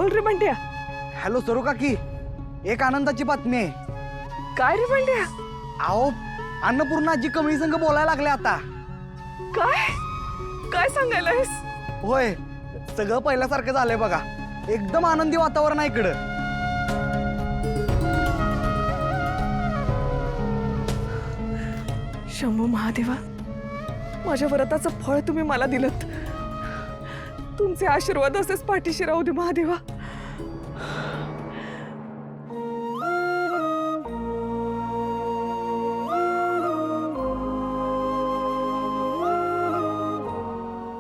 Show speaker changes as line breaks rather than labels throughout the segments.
बोल रे बंड्या.
हॅलो सरू काकी, एक आनंदाची बातमी आहे.
काय रे बंड्या?
अहो, अन्नपूर्णा आजी कमळी संघ बोलायला लागले आता.
काय काय सांगायलायस?
होय, सगळं पहिल्यासारखं झालंय बघा. एकदम आनंदी वातावरण आहे इकडं.
शंभू महादेवा, माझ्या व्रताचं फळ तुम्ही मला दिलत. तुमचे आशीर्वाद असेच पाठीशी राहू दे महादेवा.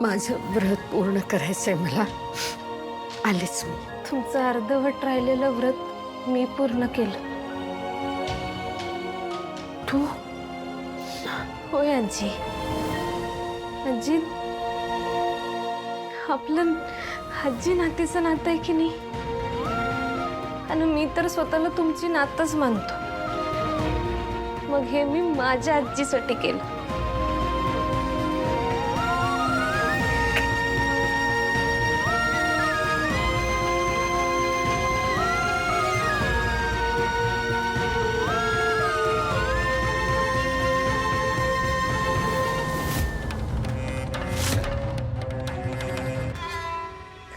माझं व्रत पूर्ण करायचंय मला. आलेच मी.
तुमचं अर्धवट राहिलेलं व्रत मी पूर्ण केलं.
तू
होय आजी. आजी, आपलं आजी नातीचं नातं आहे की नाही, आणि मी तर स्वतःला तुमची नातच मानतो. मग हे मी माझ्या आजीसाठी केलं.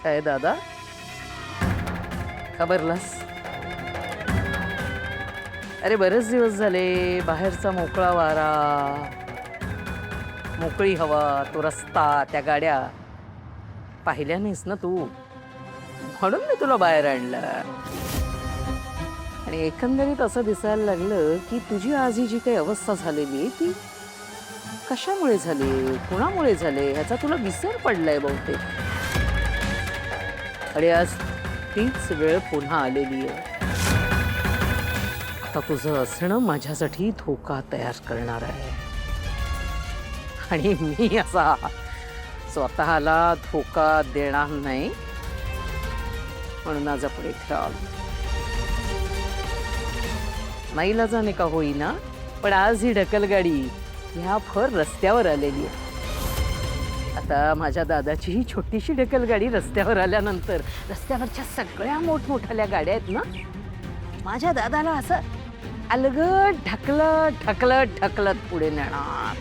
काय दादा, खबरलास? अरे बरेच दिवस झाले. बाहेरचा मोकळा वारा, मोकळी हवा, तो रस्ता, त्या गाड्या पाहिल्या नाहीस ना तू, म्हणून मी तुला बाहेर आणलं. आणि एकंदरीत असं दिसायला लागलं की तुझी आज ही जी काही अवस्था झालेली आहे ती कशामुळे झाली, कुणामुळे झाले ह्याचा तुला विसर पडलाय बहुतेक. आणि आज तीच वेळ पुन्हा आलेली आहे. आता तुझं असणं माझ्यासाठी धोका तयार करणार आहे, आणि मी असा स्वतःला धोका देणार नाही, म्हणून आज आपण इथे आलो. नाईलाजाने का होईना, पण आज ही ढकलगाडी ह्या फर रस्त्यावर आलेली आहे. आता माझ्या दादाची ही छोटीशी ढकलगाडी रस्त्यावर आल्यानंतर रस्त्यावरच्या सगळ्या मोठमोठ्या गाड्या आहेत ना, माझ्या दादाला असं अलगद ढकलत ढकलत ढकलत पुढे नेणार.